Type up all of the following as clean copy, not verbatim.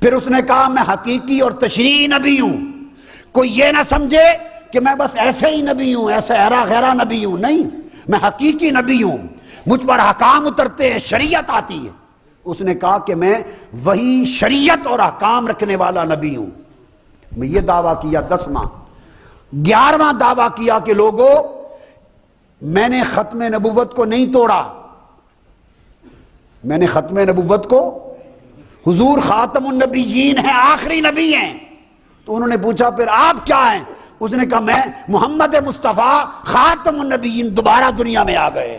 پھر اس نے کہا میں حقیقی اور تشریعی نبی ہوں، کوئی یہ نہ سمجھے کہ میں بس ایسے ہی نبی ہوں، ایسے ایرا غیرہ نبی ہوں، نہیں، میں حقیقی نبی ہوں، مجھ پر احکام اترتے ہیں، شریعت آتی ہے۔ اس نے کہا کہ میں وہی شریعت اور احکام رکھنے والا نبی ہوں۔ میں یہ دعویٰ کیا 10واں۔ 11واں دعویٰ کیا کہ لوگوں میں نے ختم نبوت کو نہیں توڑا، میں نے ختم نبوت کو، حضور خاتم النبیین ہیں، آخری نبی ہیں۔ تو انہوں نے پوچھا پھر آپ کیا ہیں؟ اس نے کہا میں محمد مصطفیٰ خاتم النبیین دوبارہ دنیا میں آ گئے،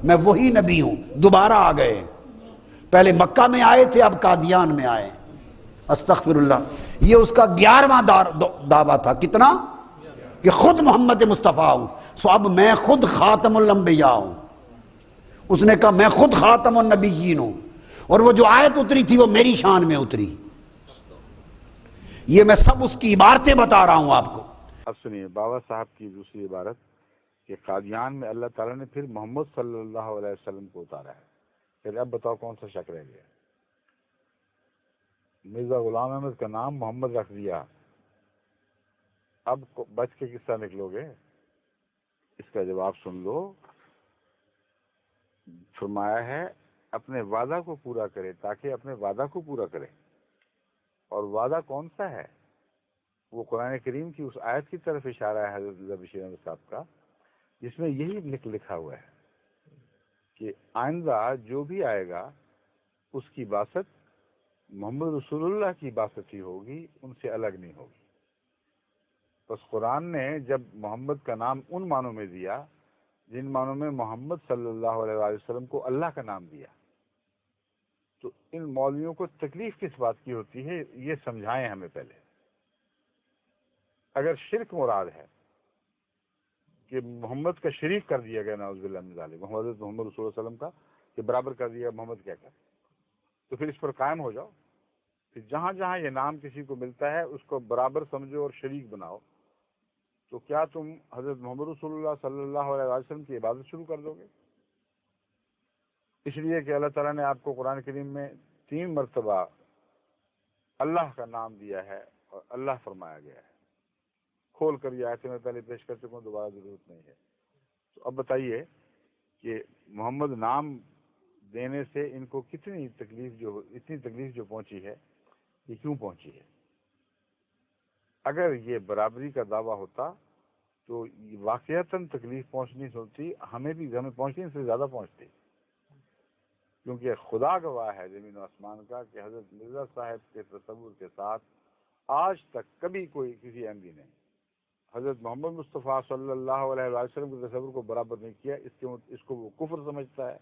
میں وہی نبی ہوں، دوبارہ آ گئے، پہلے مکہ میں آئے تھے، اب قادیان میں آئے۔ استغفر اللہ۔ یہ اس کا 11واں دعویٰ تھا۔ کتنا؟ کہ خود محمد مصطفیٰ ہوں، سو اب میں خود خاتم الانبیاء ہوں۔ اس نے کہا میں خود خاتم النبیین ہوں، اور وہ جو آیت اتری تھی وہ میری شان میں اتری۔ یہ میں سب اس کی عبارتیں بتا رہا ہوں آپ کو۔ اب سنیے بابا صاحب کی دوسری عبارت کہ قادیان میں اللہ تعالیٰ نے پھر محمد صلی اللہ علیہ وسلم کو اتارا ہے۔ پھر اب بتاؤ کون سا شک رہ گیا؟ مرزا غلام احمد کا نام محمد رکھ دیا، اب بچ کے کس طرح نکلو گے؟ اس کا جواب سن لو۔ فرمایا ہے اپنے وعدہ کو پورا کرے تاکہ اپنے وعدہ کو پورا کرے، اور وعدہ کون سا ہے؟ وہ قرآن کریم کی اس آیت کی طرف اشارہ ہے حضرت مرزا بشیر احمد صاحب کا، جس میں یہی لکھا ہوا ہے کہ آئندہ جو بھی آئے گا اس کی بعثت محمد رسول اللہ کی بعثت ہی ہوگی، ان سے الگ نہیں ہوگی۔ بس قرآن نے جب محمد کا نام ان معنوں میں دیا جن معنوں میں محمد صلی اللہ علیہ وآلہ وسلم کو اللہ کا نام دیا، تو ان مولویوں کو تکلیف کس بات کی ہوتی ہے یہ سمجھائیں ہمیں پہلے۔ اگر شرک مراد ہے کہ محمد کا شریک کر دیا گیا، نعوذ باللہ من ذالک، محمد رسول اللہ صلی اللہ علیہ وسلم کا کہ برابر کر دیا محمد کیا کر، تو پھر اس پر قائم ہو جاؤ، پھر جہاں جہاں یہ نام کسی کو ملتا ہے اس کو برابر سمجھو اور شریک بناؤ، تو کیا تم حضرت محمد رسول اللہ صلی اللہ علیہ وسلم کی عبادت شروع کر دو گے؟ اس لیے کہ اللہ تعالیٰ نے آپ کو قرآن کریم میں 3 مرتبہ اللہ کا نام دیا ہے اور اللہ فرمایا گیا ہے۔ کھول کر یہ آیتیں میں پہلے پیش کر چکا ہوں، دوبارہ ضرورت نہیں ہے۔ تو اب بتائیے کہ محمد نام دینے سے ان کو اتنی تکلیف جو پہنچی ہے، یہ کیوں پہنچی ہے؟ اگر یہ برابری کا دعویٰ ہوتا تو واقعتاً تکلیف پہنچنی ہوتی، ہمیں پہنچنے سے زیادہ پہنچتی، کیونکہ خدا گواہ ہے زمین و آسمان کا کہ حضرت مرزا صاحب کے تصور کے ساتھ آج تک کبھی کوئی کسی احمدی نے حضرت محمد مصطفیٰ صلی اللہ علیہ وسلم کے تصور کو برابر نہیں کیا۔ اس کو وہ کفر سمجھتا ہے،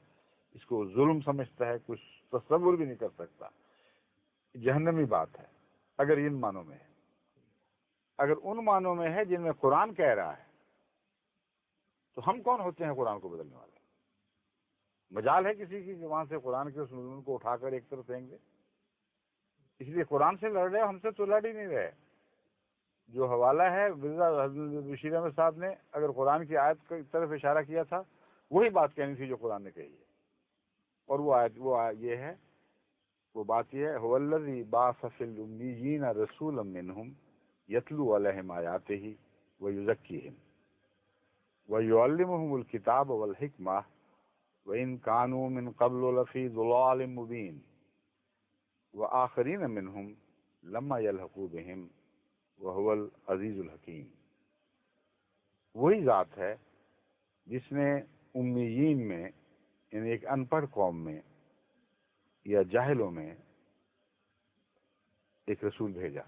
اس کو ظلم سمجھتا ہے، کچھ تصور بھی نہیں کر سکتا۔ جہنمی بات ہے اگر ان معنوں میں ہے۔ اگر ان معنوں میں ہے جن میں قرآن کہہ رہا ہے، تو ہم کون ہوتے ہیں قرآن کو بدلنے والے؟ مجال ہے کسی کی کہ وہاں سے قرآن کے اس مضمون کو اٹھا کر ایک طرف پھینک دے؟ اس لیے قرآن سے لڑ رہے، ہم سے تو لڑ ہی نہیں رہے۔ جو حوالہ ہے مرزا حضرت بشیر احمد صاحب نے اگر قرآن کی آیت کی طرف اشارہ کیا تھا، وہی بات کہنی تھی جو قرآن نے کہی ہے، اور یہ ہے، وہ بات یہ ہے هو الذی بعث فی الامیین رسولا منہم یتلو علیہم آیاتہ ویزکیہم ویعلمہم الکتاب والحکمہ وَإِن كَانُوا مِن قَبْلُ لَفِي ضَلَالٍ مُبِينٍ وَآخَرِينَ مِنْهُمْ لَمَّا يَلْحَقُوا بِهِمْ وَهُوَ الْعَزِيزُ الْحَكِيمُ۔ وہی ذات ہے جس نے امیین میں، یعنی ایک ان پڑھ قوم میں یا جاہلوں میں ایک رسول بھیجا۔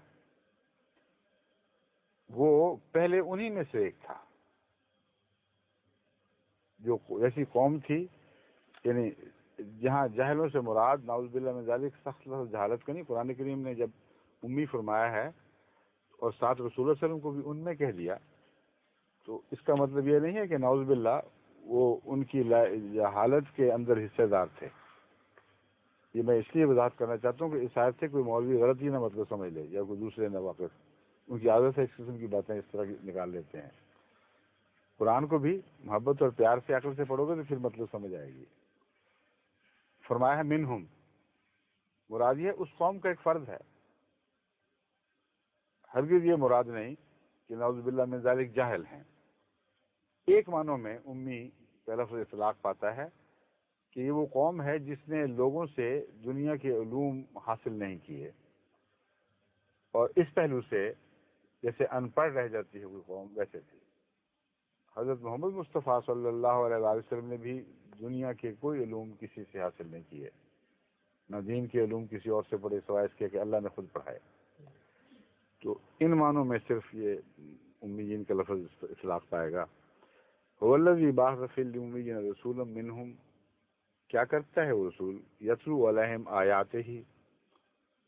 وہ پہلے انہی میں سے ایک تھا، جو ایسی قوم تھی، یعنی جہاں جاہلوں سے مراد نعوذ باللہ من ذالک سخت لفظ جہالت کا نہیں۔ قرآن کریم نے جب امی فرمایا ہے اور ساتھ رسول اللہ علیہ وسلم کو بھی ان میں کہہ دیا، تو اس کا مطلب یہ نہیں ہے کہ نعوذ باللہ وہ ان کی جہالت کے اندر حصے دار تھے۔ یہ میں اس لیے وضاحت کرنا چاہتا ہوں کہ اس آیت سے کوئی مولوی غلط ہی نہ مطلب سمجھ لے، یا کوئی دوسرے نہ واقف، ان کی عادت ہے اس قسم کی باتیں اس طرح نکال لیتے ہیں۔ قرآن کو بھی محبت اور پیار سے عقل سے پڑھو گے تو پھر مطلب سمجھ آئے گی۔ فرمایا ہے منہم، مراد یہ اس قوم کا ایک فرد ہے، ہرگز یہ مراد نہیں کہ نعوذ باللہ من ذالک جاہل ہیں۔ ایک معنوں میں امی کا لفظ اطلاق پاتا ہے کہ یہ وہ قوم ہے جس نے لوگوں سے دنیا کے علوم حاصل نہیں کیے، اور اس پہلو سے جیسے ان پڑھ رہ جاتی ہے کوئی قوم ویسے تھی۔ حضرت محمد مصطفیٰ صلی اللہ علیہ وآلہ وسلم نے بھی دنیا کے کوئی علوم کسی سے حاصل نہیں کیے، نہ دین کے علوم کسی اور سے پڑھے سوائے اس کے کہ اللہ نے خود پڑھائے۔ تو ان معنوں میں صرف یہ امیین کا لفظ اطلاق پائے گا۔ هو الذی بعث فی الامیین رسولا منہم، کیا کرتا ہے وہ رسول؟ یتلو علیہم آیاتہ،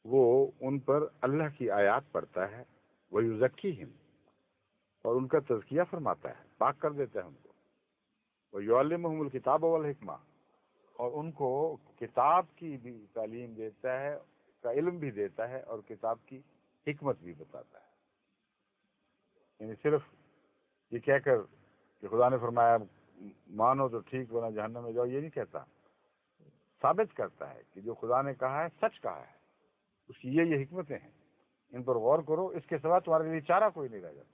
وہ ان پر اللہ کی آیات پڑھتا ہے، ویزکیہم، اور ان کا تزکیہ فرماتا ہے، پاک کر دیتا ہے ان کو، ویعلمہم الکتاب والحکمہ، اور ان کو کتاب کی بھی تعلیم دیتا ہے، کا علم بھی دیتا ہے، اور کتاب کی حکمت بھی بتاتا ہے۔ یعنی صرف یہ کہہ کر کہ خدا نے فرمایا مانو تو ٹھیک ورنہ جہنم میں جاؤ، یہ نہیں کہتا، ثابت کرتا ہے کہ جو خدا نے کہا ہے سچ کہا ہے، اس کی یہ حکمتیں ہیں، ان پر غور کرو، اس کے سوا تمہارے لیے چارہ کوئی نہیں رہ جاتا۔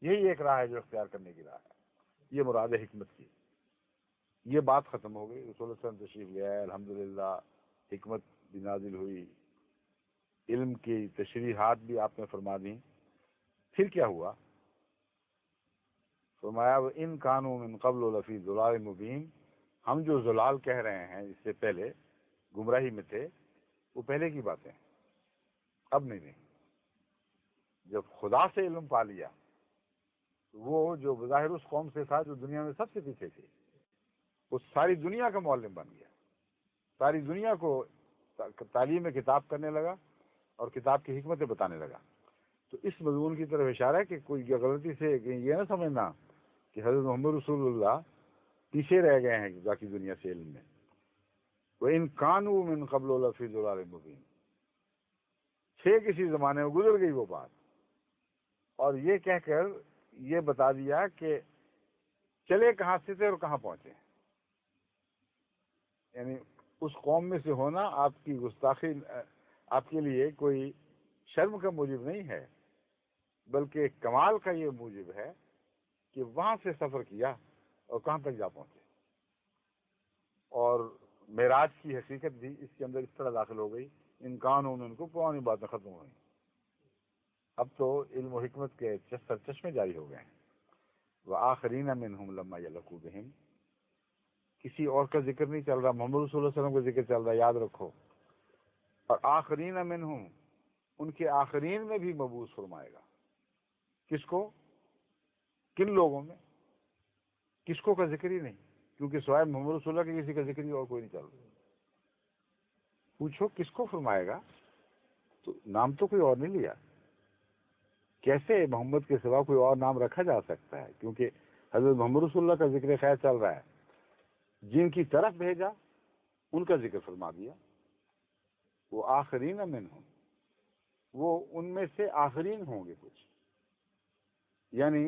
یہی ایک راہ ہے جو اختیار کرنے کی راہ ہے، یہ مراد ہے حکمت کی۔ یہ بات ختم ہو گئی، رسول اللہ صلی اللہ علیہ وسلم تشریف لے آئے، الحمدللہ حکمت بھی نازل ہوئی، علم کی تشریحات بھی آپ نے فرما دیں۔ پھر کیا ہوا؟ فرمایا ان کانوا من قبل لفی ضلال مبین، ہم جو ضلال کہہ رہے ہیں اس سے پہلے گمراہی میں تھے، وہ پہلے کی باتیں ہیں، اب نہیں۔ جب خدا سے علم پا لیا، وہ جو بظاہر اس قوم سے تھا جو دنیا میں سب سے پیچھے تھی، وہ ساری دنیا کا معلم بن گیا، ساری دنیا کو تعلیم کتاب کرنے لگا اور کتاب کی حکمتیں بتانے لگا۔ تو اس مضمون کی طرف اشارہ ہے کہ کوئی غلطی سے یہ نہ سمجھنا کہ حضرت محمد رسول اللہ پیچھے رہ گئے ہیں باقی دنیا سے علم میں۔ وَإِن كَانُوا مِن قَبْلُ لَفِي ضَلَالٍ مُبِينٍ، کسی زمانے میں گزر گئی وہ بات، اور یہ کہہ کر یہ بتا دیا کہ چلے کہاں سے تھے اور کہاں پہنچے۔ یعنی اس قوم میں سے ہونا آپ کی گستاخی، آپ کے لیے کوئی شرم کا موجب نہیں ہے، بلکہ کمال کا یہ موجب ہے کہ وہاں سے سفر کیا اور کہاں تک جا پہنچے۔ اور معراج کی حقیقت بھی اس کے اندر اس طرح داخل ہو گئی، امکانوں میں ان کو پرانی باتیں ختم ہو گئی، اب تو علم و حکمت کے سرچشمے جاری ہو گئے ہیں۔ وآخرین منہم لما یلقوا بہم، کسی اور کا ذکر نہیں چل رہا، محمد رسول اللہ علیہ وسلم کا ذکر چل رہا ہے، یاد رکھو۔ اور آخرین منہم، ان کے آخرین میں بھی مبعوث فرمائے گا۔ کس کو؟ کن لوگوں میں؟ کس کو کا ذکر ہی نہیں، کیونکہ سوائے محمد رسول اللہ کے کسی کا ذکر ہی اور کوئی نہیں چل رہا۔ پوچھو کس کو فرمائے گا، تو نام تو کوئی اور نہیں لیا۔ کیسے محمد کے سوا کوئی اور نام رکھا جا سکتا ہے؟ کیونکہ حضرت محمد رسول اللہ کا ذکر خیر چل رہا ہے، جن کی طرف بھیجا ان کا ذکر فرما دیا۔ وہ آخرین منہم، وہ ان میں سے آخرین ہوں گے کچھ، یعنی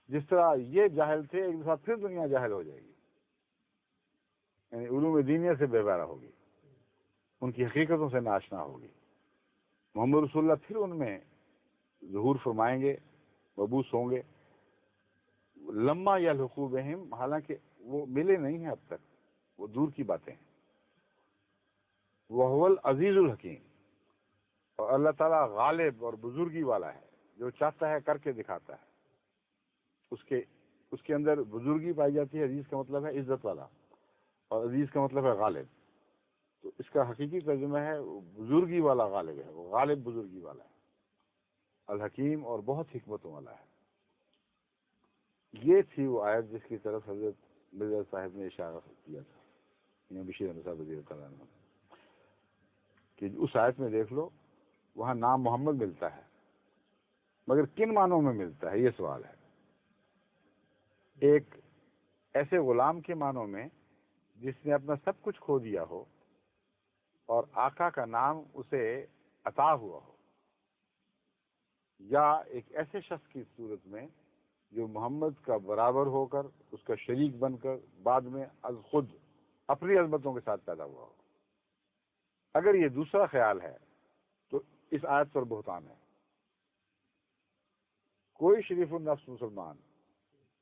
جس طرح یہ جاہل تھے ایک دفعہ پھر دنیا جاہل ہو جائے گی، یعنی علوم دینیہ سے بے بہرا ہوگی، ان کی حقیقتوں سے ناشنا ہوگی۔ محمد رسول اللہ پھر ان میں ظہور فرمائیں گے، مبعوث ہوں گے۔ لما یلحقوا بہم، حالانکہ وہ ملے نہیں ہیں اب تک، وہ دور کی باتیں ہیں۔ وہو العزیز الحکیم، اور اللہ تعالیٰ غالب اور بزرگی والا ہے، جو چاہتا ہے کر کے دکھاتا ہے۔ اس کے اندر بزرگی پائی جاتی ہے۔ عزیز کا مطلب ہے عزت والا، اور عزیز کا مطلب ہے غالب۔ تو اس کا حقیقی ترجمہ ہے بزرگی والا غالب ہے، وہ غالب بزرگی والا ہے، الحکیم اور بہت حکمتوں والا ہے۔ یہ تھی وہ آیت جس کی طرف حضرت مرزا صاحب نے اشارہ کیا تھا، امام بشیر احمد صاحب رضی اللہ تعالیٰ عنہ، کہ اس آیت میں دیکھ لو وہاں نام محمد ملتا ہے، مگر کن معنوں میں ملتا ہے یہ سوال ہے۔ ایک ایسے غلام کے معنوں میں جس نے اپنا سب کچھ کھو دیا ہو اور آقا کا نام اسے عطا ہوا ہو، یا ایک ایسے شخص کی صورت میں جو محمد کا برابر ہو کر اس کا شریک بن کر بعد میں از خود اپنی عظمتوں کے ساتھ پیدا ہوا ہو۔ اگر یہ دوسرا خیال ہے تو اس آیت پر بہتان ہے. کوئی شریف النفس مسلمان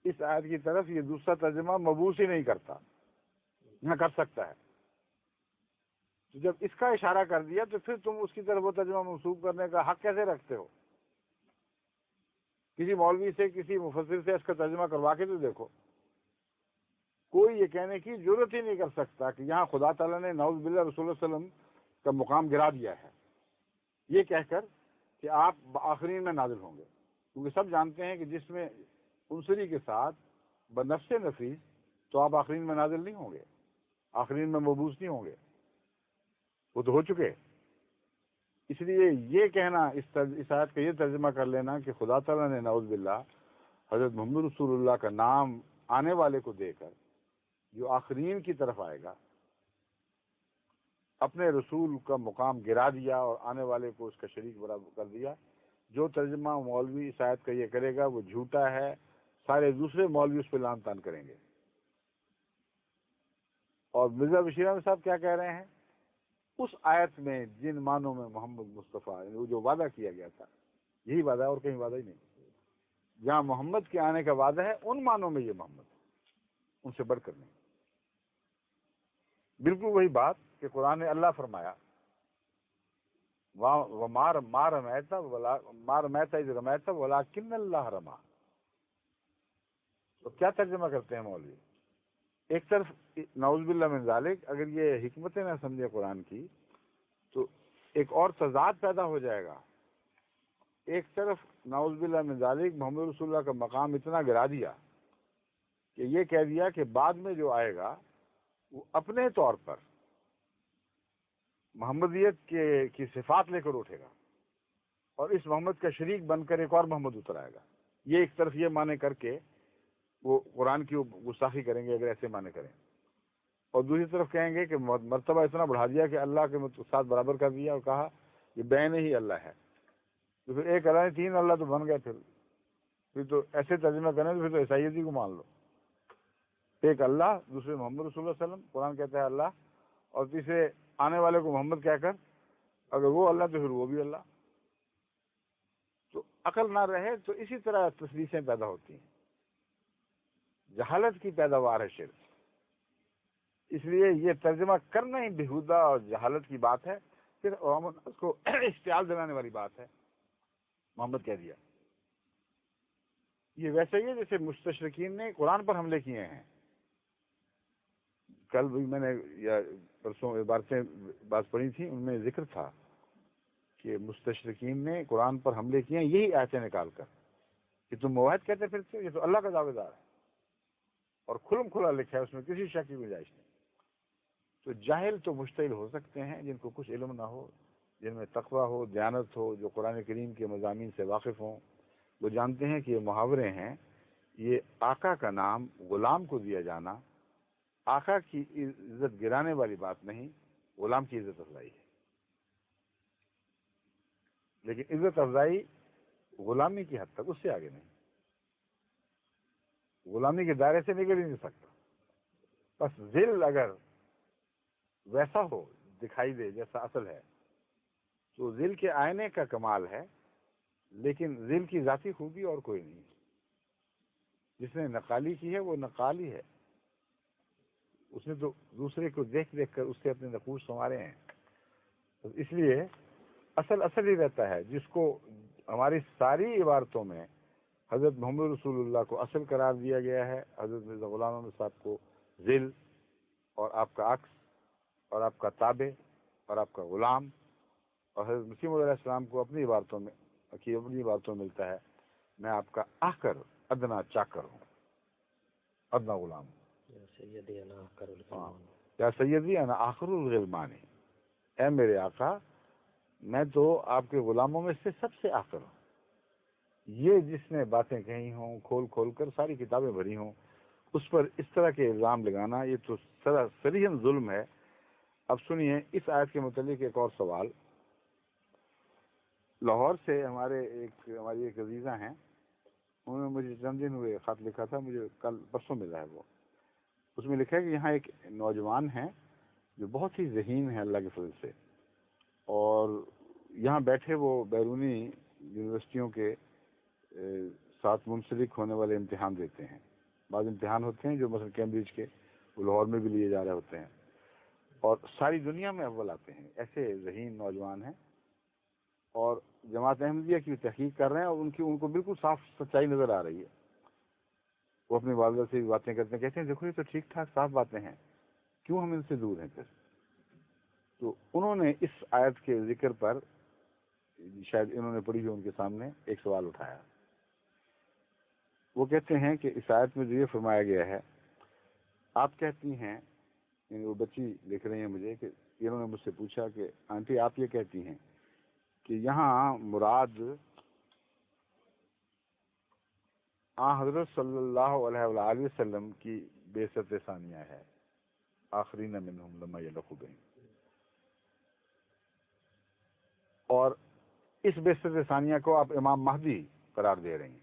اس آیت کی طرف یہ دوسرا ترجمہ مبوس ہی نہیں کرتا، نہ کر سکتا ہے. تو جب اس کا اشارہ کر دیا تو پھر تم اس کی طرف وہ ترجمہ منسوخ کرنے کا حق کیسے رکھتے ہو؟ کسی مولوی سے، کسی مفسر سے اس کا ترجمہ کروا کے تو دیکھو. کوئی یہ کہنے کی ضرورت ہی نہیں کر سکتا کہ یہاں خدا تعالیٰ نے نعوذ باللہ رسول اللہ علیہ وسلم کا مقام گرا دیا ہے، یہ کہہ کر کہ آپ آخرین میں نازل ہوں گے. کیونکہ سب جانتے ہیں کہ جس میں عنصری کے ساتھ بنفس نفیس تو آپ آخرین میں نازل نہیں ہوں گے، آخرین میں مبعوث نہیں ہوں گے، وہ تو ہو چکے. اس لیے یہ کہنا، اس آیت کا یہ ترجمہ کر لینا کہ خدا تعالیٰ نے نعوذ باللہ حضرت محمد رسول اللہ کا نام آنے والے کو دے کر جو آخرین کی طرف آئے گا اپنے رسول کا مقام گرا دیا اور آنے والے کو اس کا شریک برابر کر دیا. جو ترجمہ مولوی اس آیت کا یہ کرے گا وہ جھوٹا ہے، سارے دوسرے مولوی اس پہ لعن طعن کریں گے. اور مرزا بشیر احمد صاحب کیا کہہ رہے ہیں؟ اس آیت میں جن معنوں میں محمد مصطفیٰ جو وعدہ کیا گیا تھا یہی وعدہ ہے اور کہیں وعدہ ہی نہیں. جہاں محمد کے آنے کا وعدہ ہے ان معنوں میں یہ محمد ہے، ان سے بڑھ کر نہیں. بالکل وہی بات کہ قرآن نے اللہ فرمایا مَا رَمَيْتَ إِذْ رَمَيْتَ وَلَكِنَّ اللَّهَ رَمَىٰ. تو کیا ترجمہ کرتے ہیں مولوی؟ ایک طرف نعوذ باللہ من ذالک، اگر یہ حکمتیں نہ سمجھے قرآن کی تو ایک اور تضاد پیدا ہو جائے گا. ایک طرف نعوذ باللہ من ذالک محمد رسول اللہ کا مقام اتنا گرا دیا کہ یہ کہہ دیا کہ بعد میں جو آئے گا وہ اپنے طور پر محمدیت کی صفات لے کر اٹھے گا اور اس محمد کا شریک بن کر ایک اور محمد اتر آئے گا. یہ ایک طرف یہ معنی کر کے وہ قرآن کی گستاخی کریں گے اگر ایسے معنی کریں، اور دوسری طرف کہیں گے کہ مرتبہ اتنا بڑھا دیا کہ اللہ کے ساتھ برابر کر دیا اور کہا یہ بین ہی اللہ ہے. تو پھر ایک اللہ تین اللہ تو بن گیا. پھر تو ایسے ترجمہ کریں تو پھر تو عیسائیت ہی کو مان لو. ایک اللہ، دوسرے محمد رسول اللہ علیہ وسلم، قرآن کہتا ہے اللہ، اور تیسرے آنے والے کو محمد کہہ کر اگر وہ اللہ تو پھر وہ بھی اللہ. تو عقل نہ رہے تو اسی طرح تصریحیں پیدا ہوتی ہیں. جہالت کی پیداوار ہے شرک. اس لیے یہ ترجمہ کرنا ہی بےہودہ اور جہالت کی بات ہے. پھر اس کو اشتعال دلانے والی بات ہے. محمد کہہ دیا. یہ ویسے ہی ہے جیسے مستشرقین نے قرآن پر حملے کیے ہیں. کل بھی میں نے یا پرسوں عبارتیں بات پڑھی تھیں، ان میں ذکر تھا کہ مستشرقین نے قرآن پر حملے کیے ہیں یہی آیتیں نکال کر کہ تم موحد کہتے پھرتے ہو، یہ تو اللہ کا دعوے دار ہے اور کھلم کھلا لکھا ہے، اس میں کسی شک کی گنجائش نہیں. تو جاہل تو مشتعل ہو سکتے ہیں جن کو کچھ علم نہ ہو، جن میں تقویٰ ہو، دیانت ہو، جو قرآن کریم کے مضامین سے واقف ہوں. وہ جانتے ہیں کہ یہ محاورے ہیں. یہ آقا کا نام غلام کو دیا جانا آقا کی عزت گرانے والی بات نہیں، غلام کی عزت افزائی ہے. لیکن عزت افزائی غلامی کی حد تک، اس سے آگے نہیں. غلامی کے دائرے سے نکل ہی نہیں سکتا. بس ذل اگر ویسا ہو، دکھائی دے جیسا اصل ہے، تو ذل کے آئینے کا کمال ہے. لیکن ذل کی ذاتی خوبی اور کوئی نہیں. جس نے نقالی کی ہے وہ نقال ہی ہے. اس نے تو دوسرے کو دیکھ دیکھ کر اس سے اپنے نقوش سنوارے ہیں. اس لیے اصل ہی رہتا ہے، جس کو ہماری ساری عبارتوں میں حضرت محمد رسول اللہ کو اصل قرار دیا گیا ہے، حضرت مرزا غلام احمد صاحب کو ذل، اور آپ کا عکس، اور آپ کا تابع، اور آپ کا غلام، اور حضرت مسیح موعود علیہ السلام کو اپنی عبارتوں میں ملتا ہے میں آپ کا آخر ادنا چاکر ہوں، ادنا غلام ہوں. یا سیدی انا آخر الغلمان، اے میرے آقا میں تو آپ کے غلاموں میں سے سب سے آخر ہوں. یہ جس نے باتیں کہی ہوں، کھول کھول کر ساری کتابیں بھری ہوں، اس پر اس طرح کے الزام لگانا یہ تو صریحاً ظلم ہے. اب سنیے اس آیت کے متعلق ایک اور سوال. لاہور سے ہماری ایک عزیزہ ہیں، انہوں نے مجھے چند دن ہوئے خط لکھا تھا، مجھے کل پرسوں ملا ہے. وہ اس میں لکھا ہے کہ یہاں ایک نوجوان ہیں جو بہت ہی ذہین ہے اللہ کے فضل سے، اور یہاں بیٹھے وہ بیرونی یونیورسٹیوں کے ساتھ منسلک ہونے والے امتحان دیتے ہیں. بعض امتحان ہوتے ہیں جو مثلا کیمبرج کے لاہور میں بھی لیے جا رہے ہوتے ہیں اور ساری دنیا میں اول آتے ہیں. ایسے ذہین نوجوان ہیں اور جماعت احمدیہ کی تحقیق کر رہے ہیں اور ان کو بالکل صاف سچائی نظر آ رہی ہے. وہ اپنی والدہ سے بھی باتیں کرتے ہیں, کہتے ہیں دیکھو یہ تو ٹھیک ٹھاک صاف باتیں ہیں, کیوں ہم ان سے دور ہیں پھر. تو انہوں نے اس آیت کے ذکر پر شاید انہوں نے پڑھی ہوئی ان کے سامنے ایک سوال اٹھایا. وہ کہتے ہیں کہ اس آیت میں جو یہ فرمایا گیا ہے, آپ کہتی ہیں, یعنی وہ بچی لکھ رہی ہیں مجھے کہ انہوں نے مجھ سے پوچھا کہ آنٹی آپ یہ کہتی ہیں کہ یہاں مراد حضرت صلی اللہ علیہ وآلہ وسلم کی بعثت ثانیہ ہے, آخرین منہم لما یلحقوا بہم, اور اس بعثت ثانیہ کو آپ امام مہدی قرار دے رہی ہیں.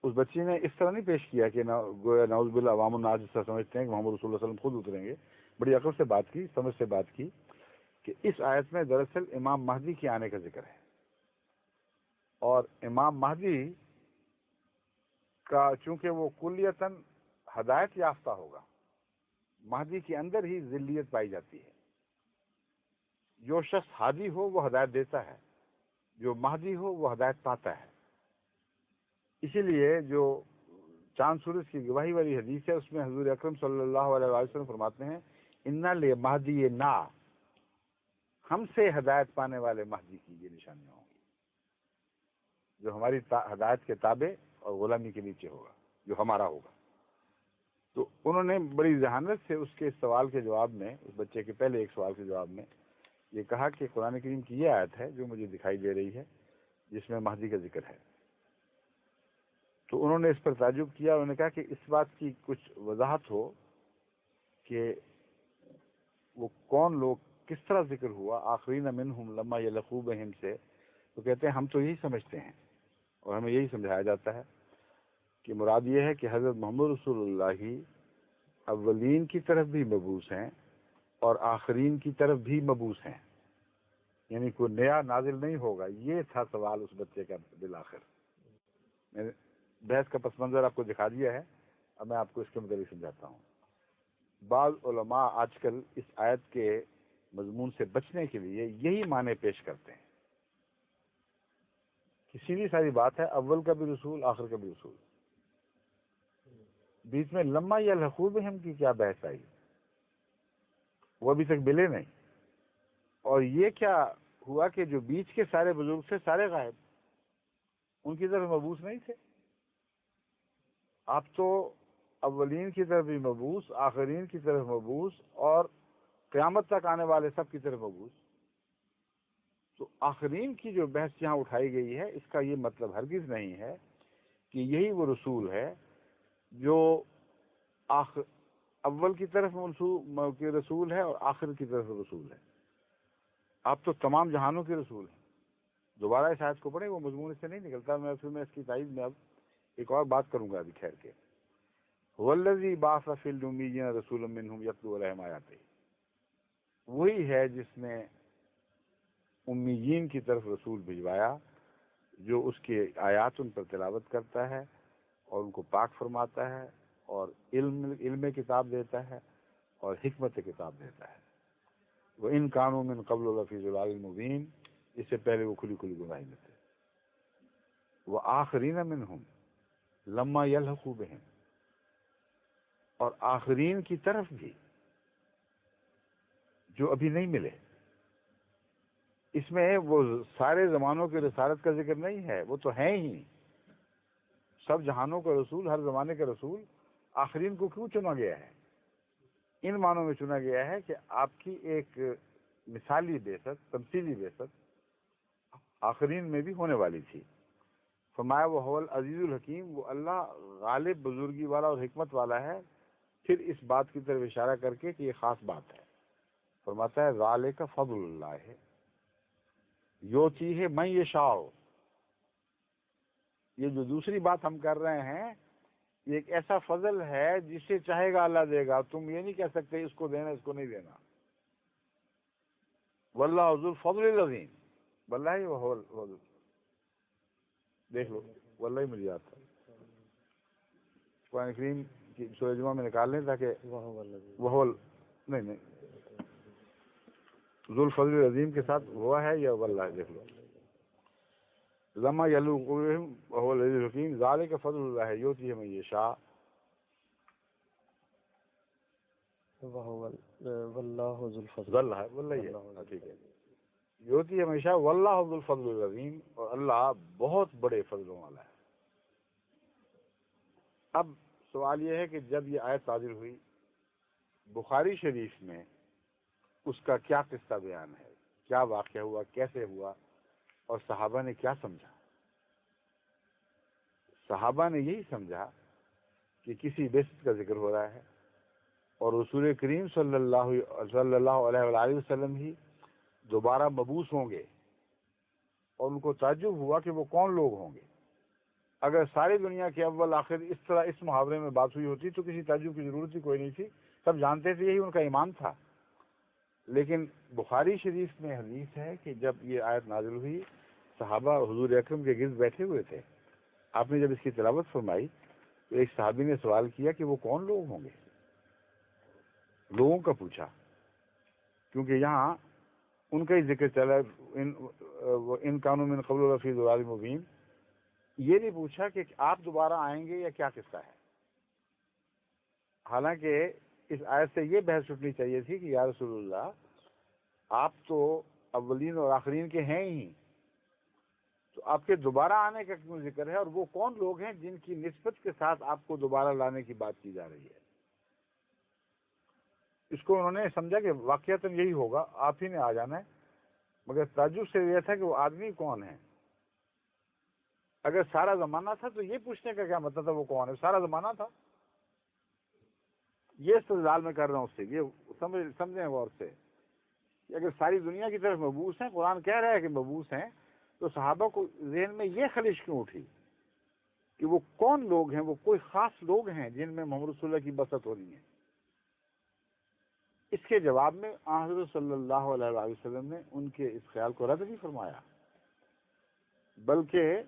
اس بچی نے اس طرح نہیں پیش کیا کہ گویا نعوذ باللہ عوام الناس جس طرح سمجھتے ہیں کہ محمد رسول اللہ صلی اللہ علیہ وسلم خود اتریں گے. بڑی عقل سے بات کی, سمجھ سے بات کی کہ اس آیت میں دراصل امام مہدی کے آنے کا ذکر ہے, اور امام مہدی کا چونکہ وہ کلیتاً ہدایت یافتہ ہوگا, مہدی کے اندر ہی ذلیت پائی جاتی ہے. جو شخص ہادی ہو وہ ہدایت دیتا ہے, جو مہدی ہو وہ ہدایت پاتا ہے. اسی لیے جو چاند سورج کی گواہی والی حدیث ہے اس میں حضور اکرم صلی اللہ علیہ وسلم فرماتے ہیں انا لمہدی نا, ہم سے ہدایت پانے والے مہدی کی یہ نشانیاں ہوں گی, جو ہماری ہدایت کے تابع اور غلامی کے نیچے ہوگا, جو ہمارا ہوگا. تو انہوں نے بڑی ذہانت سے اس کے سوال کے جواب میں, اس بچے کے پہلے ایک سوال کے جواب میں یہ کہا کہ قرآن کریم کی یہ آیت ہے جو مجھے دکھائی دے رہی ہے جس میں مہدی کا ذکر ہے. تو انہوں نے اس پر تعجب کیا, انہوں نے کہا کہ اس بات کی کچھ وضاحت ہو کہ وہ کون لوگ, کس طرح ذکر ہوا آخرین منہم لما یلحقوا بہم سے. تو کہتے ہیں ہم تو یہی سمجھتے ہیں اور ہمیں یہی سمجھایا جاتا ہے کہ مراد یہ ہے کہ حضرت محمد رسول اللہ ہی اولین کی طرف بھی مبعوث ہیں اور آخرین کی طرف بھی مبعوث ہیں, یعنی کوئی نیا نازل نہیں ہوگا. یہ تھا سوال اس بچے کا بالآخر. میں نے بحث کا پس منظر آپ کو دکھا دیا ہے, اب میں آپ کو اس کے متعلق سمجھاتا ہوں. بعض علماء آج کل اس آیت کے مضمون سے بچنے کے لیے یہی معنی پیش کرتے ہیں کہ سیدھی ساری بات ہے, اول کا بھی رسول آخر کا بھی رسول, بیچ میں لما یلحقوا بہم کی کیا بحث آئی, وہ ابھی تک ملے نہیں. اور یہ کیا ہوا کہ جو بیچ کے سارے بزرگ تھے سارے غائب, ان کی طرف مبعوث نہیں تھے. آپ تو اولین کی طرف بھی مبعوث, آخرین کی طرف مبعوث اور قیامت تک آنے والے سب کی طرف مبعوث. تو آخرین کی جو بحث یہاں اٹھائی گئی ہے اس کا یہ مطلب ہرگز نہیں ہے کہ یہی وہ رسول ہے جو اول کی طرف رسول ہے اور آخر کی طرف رسول ہے. آپ تو تمام جہانوں کے رسول ہیں. دوبارہ اس آیت کو پڑھیں, وہ مضمون اس سے نہیں نکلتا. میں اس کی تائید میں اب ایک اور بات کروں گا ابھی ٹھہر کے. والذی بعث فی الامیین رسولا منہم یتلو علیہم آیاتہ, وہی ہے جس نے امیین کی طرف رسول بھجوایا جو اس کے آیات ان پر تلاوت کرتا ہے اور ان کو پاک فرماتا ہے اور علم کتاب دیتا ہے اور حکمت کتاب دیتا ہے. وَإِن كَانُوا مِن قَبْلُ لَفِي ضَلَالٍ مُبِينٍ, اس سے پہلے وہ کھلی کھلی گمراہی میں تھے. وَآخَرِينَ مِنْهُمْ لَمَّا يَلْحَقُوا بِهِمْ, اور آخرین کی طرف بھی جو ابھی نہیں ملے. اس میں وہ سارے زمانوں کے رسالت کا ذکر نہیں ہے, وہ تو ہیں ہی سب جہانوں کا رسول, ہر زمانے کا رسول. آخرین کو کیوں چنا گیا ہے؟ ان معنوں میں چنا گیا ہے کہ آپ کی ایک مثالی بعثت, تمثیلی بعثت آخرین میں بھی ہونے والی تھی. فرمایا وہ هو العزیز الحکیم, وہ اللہ غالب, بزرگی والا اور حکمت والا ہے. پھر اس بات کی طرف اشارہ کر کے کہ یہ خاص بات ہے, فرماتا ہے ذالک فضل اللہ یؤتیہ من یشاء. یہ جو دوسری بات ہم کر رہے ہیں یہ ایک ایسا فضل ہے جسے چاہے گا اللہ دے گا. تم یہ نہیں کہہ سکتے اس کو دینا اس کو نہیں دینا. واللہ ذو الفضل العظیم، واللہ دیکھ لو واللہ مل جاتا. قرآن کریم کی سورہ جمعہ میں نکال لیں تاکہ وہ نہیں ذو الفضل العظیم کے ساتھ ہوا ہے یا واللہ دیکھ لو. لما یلو وهو العزیز الحکیم ذالک فضل اللہ یؤتیہ من یشاء واللہ ذو الفضل. واللہ ٹھیک ہے، یؤتیہ من یشاء واللہ ذو الفضل العظیم، اور اللہ بہت بڑے فضلوں والا ہے. اب سوال یہ ہے کہ جب یہ آیت نازل ہوئی بخاری شریف میں اس کا کیا قصہ بیان ہے، کیا واقعہ ہوا، کیسے ہوا، اور صحابہ نے کیا سمجھا؟ صحابہ نے یہی سمجھا کہ کسی بعثت کا ذکر ہو رہا ہے اور رسول کریم صلی اللہ علیہ وآلہ وسلم ہی دوبارہ مبعوث ہوں گے، اور ان کو تعجب ہوا کہ وہ کون لوگ ہوں گے. اگر ساری دنیا کے اول آخر اس طرح اس محاورے میں بات ہوئی ہوتی تو کسی تعجب کی ضرورت ہی کوئی نہیں تھی، سب جانتے تھے، یہی ان کا ایمان تھا. لیکن بخاری شریف میں حدیث ہے کہ جب یہ آیت نازل ہوئی صحابہ حضور اکرم کے گرد بیٹھے ہوئے تھے. آپ نے جب اس کی تلاوت فرمائی تو ایک صحابی نے سوال کیا کہ وہ کون لوگ ہوں گے. لوگوں کا پوچھا، کیونکہ یہاں ان کا ہی ذکر چلا، ان کانوا من قبل لفی ضلال مبین. یہ نہیں پوچھا کہ آپ دوبارہ آئیں گے یا کیا قصہ ہے. حالانکہ اس آیت سے یہ بحث اٹھنی چاہیے تھی کہ یا رسول اللہ آپ تو اولین اور آخرین کے ہیں ہی، تو آپ کے دوبارہ آنے کا کیوں ذکر ہے، اور وہ کون لوگ ہیں جن کی نسبت کے ساتھ آپ کو دوبارہ لانے کی بات کی جا رہی ہے. اس کو انہوں نے سمجھا کہ واقعتاً یہی ہوگا، آپ ہی نے آ جانا ہے. مگر تعجب سے یہ تھا کہ وہ آدمی کون ہے. اگر سارا زمانہ تھا تو یہ پوچھنے کا کیا مطلب تھا وہ کون ہے، سارا زمانہ تھا. یہ استدلال میں کر رہا ہوں اس سے، یہ سمجھیں غور سے کہ اگر ساری دنیا کی طرف مبعوث ہیں، قرآن کہہ رہا ہے کہ مبعوث ہیں، تو صحابہ کو ذہن میں یہ خلش کیوں اٹھی کہ وہ کون لوگ ہیں، وہ کوئی خاص لوگ ہیں جن میں محمد رسول اللہ کی بسط ہو رہی ہے. اس کے جواب میں حضرت صلی اللہ علیہ وآلہ وسلم نے ان کے اس خیال کو رد نہیں فرمایا، بلکہ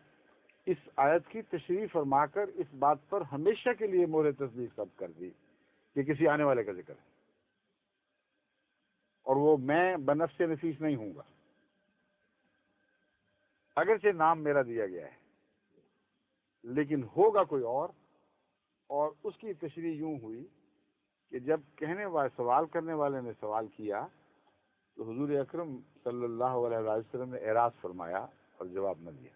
اس آیت کی تشریح فرما کر اس بات پر ہمیشہ کے لیے مہر تصدیق ثبت کر دی کہ کسی آنے والے کا ذکر ہے، اور وہ میں بنفس نفیس نہیں ہوں گا. اگرچہ نام میرا دیا گیا ہے لیکن ہوگا کوئی اور اس کی تشریح یوں ہوئی کہ جب سوال کرنے والے نے سوال کیا تو حضور اکرم صلی اللہ علیہ وسلم نے اعراض فرمایا اور جواب نہ دیا.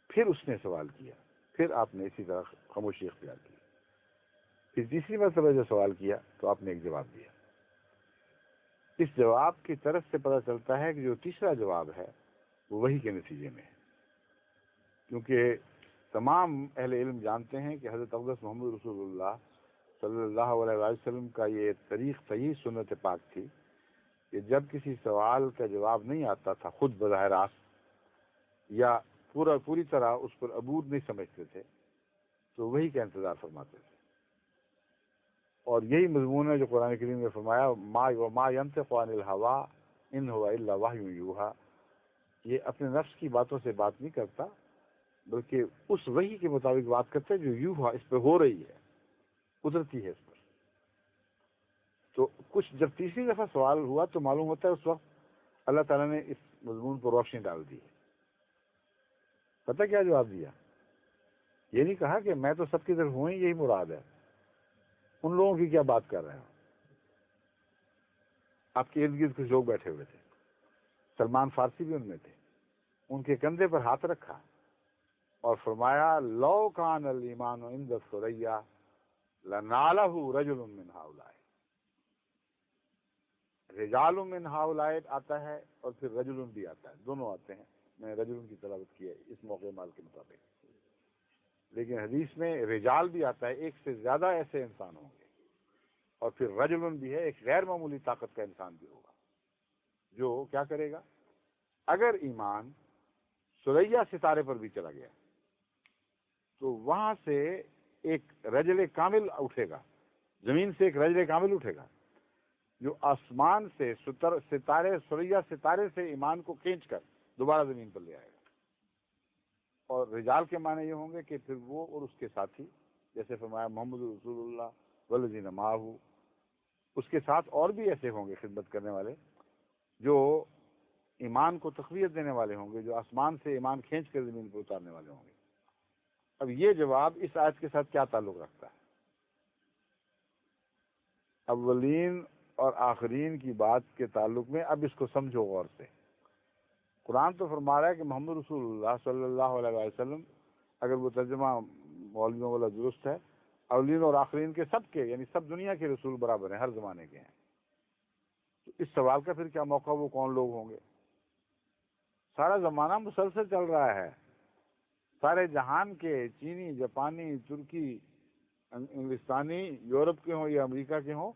پھر اس نے سوال کیا، پھر آپ نے اسی طرح خاموشی اختیار کی. پھر تیسری مرتبہ جو سوال کیا تو آپ نے ایک جواب دیا. اس جواب کی طرف سے پتہ چلتا ہے کہ جو تیسرا جواب ہے وہ وحی کے نتیجے میں ہے، کیونکہ تمام اہل علم جانتے ہیں کہ حضرت اقدس محمد رسول اللہ صلی اللہ علیہ وسلم کا یہ طریق صحیح سنت پاک تھی کہ جب کسی سوال کا جواب نہیں آتا تھا خود بظاہر راست یا پوری طرح اس پر عبور نہیں سمجھتے تھے تو وہی کا انتظار فرماتے تھے. اور یہی مضمون ہے جو قرآن کریم میں فرمایا ما ينطق عن الهوى ان هو الا وحی یوحی. یہ اپنے نفس کی باتوں سے بات نہیں کرتا بلکہ اس وحی کے مطابق بات کرتا ہے جو یوحی اس پہ ہو رہی ہے، قدرتی ہے اس پر. تو کچھ جب تیسری دفعہ سوال ہوا تو معلوم ہوتا ہے اس وقت اللہ تعالیٰ نے اس مضمون پر روشنی ڈال دی ہے. پتہ کیا جواب دیا؟ یہ نہیں کہا کہ میں تو سب کی طرف ہوں ہی، یہی مراد ہے، ان لوگوں کی کیا بات کر رہے ہیں. آپ کے ارد گرد کچھ لوگ بیٹھے ہوئے تھے، سلمان فارسی بھی ان میں تھے. ان کے کندھے پر ہاتھ رکھا اور فرمایا لو کان الایمان عند الثریا لنالہ رجل من ہؤلاء. رجال من ہؤلاء آتا ہے اور پھر رجل بھی آتا ہے، دونوں آتے ہیں. میں رجل کی تلاوت کی ہے اس موقع مال کے مطابق، لیکن حدیث میں رجال بھی آتا ہے، ایک سے زیادہ ایسے انسان ہوں گے، اور پھر رجل بھی ہے، ایک غیر معمولی طاقت کا انسان بھی ہوگا جو کیا کرے گا. اگر ایمان ثریا ستارے پر بھی چلا گیا تو وہاں سے ایک رجل کامل اٹھے گا، زمین سے ایک رجل کامل اٹھے گا. جو آسمان سے ستارے سوریا ستارے سے ایمان کو کھینچ کر دوبارہ زمین پر لے آئے گا. اور رجال کے معنی یہ ہوں گے کہ پھر وہ اور اس کے ساتھی، جیسے فرمایا محمد رسول اللہ والذین معہ، اس کے ساتھ اور بھی ایسے ہوں گے خدمت کرنے والے جو ایمان کو تقویت دینے والے ہوں گے، جو آسمان سے ایمان کھینچ کر زمین پر اتارنے والے ہوں گے. اب یہ جواب اس آیت کے ساتھ کیا تعلق رکھتا ہے؟ اولین اور آخرین کی بات کے تعلق میں اب اس کو سمجھو غور سے. قرآن تو فرما رہا ہے کہ محمد رسول اللہ صلی اللہ علیہ وسلم، اگر وہ ترجمہ مولویوں والا درست ہے، اولین اور آخرین کے سب کے، یعنی سب دنیا کے رسول برابر ہیں، ہر زمانے کے ہیں. تو اس سوال کا پھر کیا موقع، وہ کون لوگ ہوں گے؟ سارا زمانہ مسلسل چل رہا ہے، سارے جہان کے، چینی، جاپانی، ترکی، انگلستانی، یورپ کے ہوں یا امریکہ کے ہوں،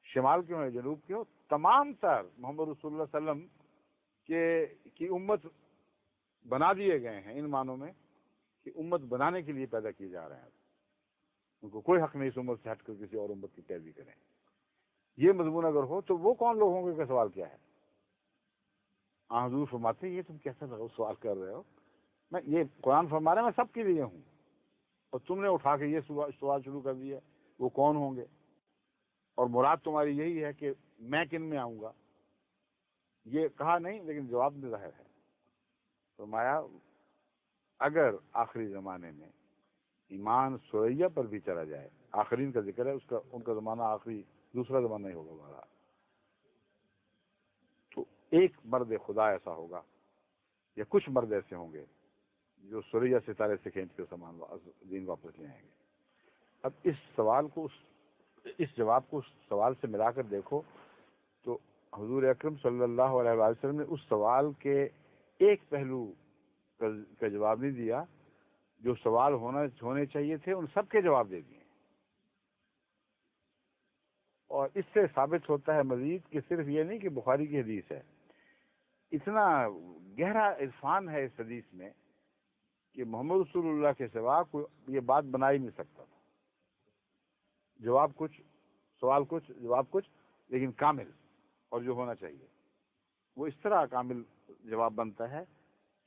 شمال کے ہوں یا جنوب کے ہوں، تمام تر محمد رسول اللہ صلی اللہ علیہ وسلم کی امت بنا دیے گئے ہیں، ان معنوں میں کہ امت بنانے کے لیے پیدا کیے جا رہے ہیں. ان کو کوئی حق نہیں اس امت سے ہٹ کر کسی اور امت کی پیروی کریں. یہ مضمون اگر ہو تو وہ کون لوگ ہوں گے کا سوال کیا ہے؟ حضور فرماتے ہیں یہ تم کیسا سوال کر رہے ہو؟ میں یہ قرآن فرما رہا ہے میں سب کے لیے ہوں، اور تم نے اٹھا کے یہ سوال شروع کر دیا وہ کون ہوں گے، اور مراد تمہاری یہی ہے کہ میں کن میں آؤں گا. یہ کہا نہیں لیکن جواب میں ظاہر ہے. فرمایا اگر آخری زمانے میں ایمان سوریا پر بھی چلا جائے، آخرین کا ذکر ہے، ان کا زمانہ آخری دوسرا زمانہ ہی ہوگا ہمارا، تو ایک مرد خدا ایسا ہوگا یا کچھ مرد ایسے ہوں گے جو سوریا ستارے سے کھینچ کے سامان دین واپس لے آئیں گے. اب اس جواب کو اس سوال سے ملا کر دیکھو تو حضور اکرم صلی اللہ علیہ وسلم نے اس سوال کے ایک پہلو کا جواب نہیں دیا، جو سوال ہونے چاہیے تھے ان سب کے جواب دے دیے. اور اس سے ثابت ہوتا ہے مزید کہ صرف یہ نہیں کہ بخاری کی حدیث ہے، اتنا گہرا عرفان ہے اس حدیث میں کہ محمد رسول اللہ کے سوا کوئی یہ بات بنا ہی نہیں سکتا تھا. جواب کچھ، سوال کچھ، جواب کچھ، لیکن کامل، اور جو ہونا چاہیے وہ اس طرح کامل جواب بنتا ہے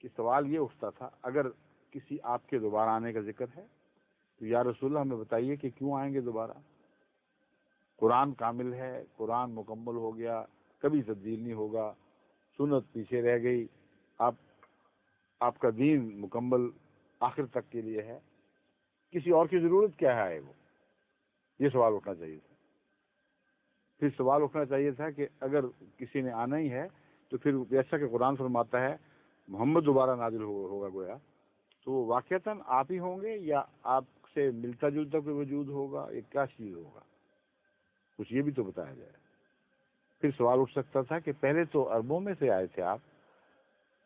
کہ سوال یہ اٹھتا تھا اگر کسی آپ کے دوبارہ آنے کا ذکر ہے تو یا رسول اللہ ہمیں بتائیے کہ کیوں آئیں گے دوبارہ. قرآن کامل ہے، قرآن مکمل ہو گیا، کبھی تبدیل نہیں ہوگا، سنت پیچھے رہ گئی، آپ کا دین مکمل آخر تک کے لیے ہے، کسی اور کی ضرورت کیا ہے وہ؟ یہ سوال اٹھنا چاہیے تھا. پھر سوال اٹھنا چاہیے تھا کہ اگر کسی نے آنا ہی ہے تو پھر جیسا کہ قرآن فرماتا ہے محمد دوبارہ نازل ہوگا گویا، تو وہ واقعتاً آپ ہی ہوں گے یا آپ سے ملتا جلتا کوئی وجود ہوگا، ایک کیا چیز ہوگا، کچھ یہ بھی تو بتایا جائے. پھر سوال اٹھ سکتا تھا کہ پہلے تو عربوں میں سے آئے تھے آپ،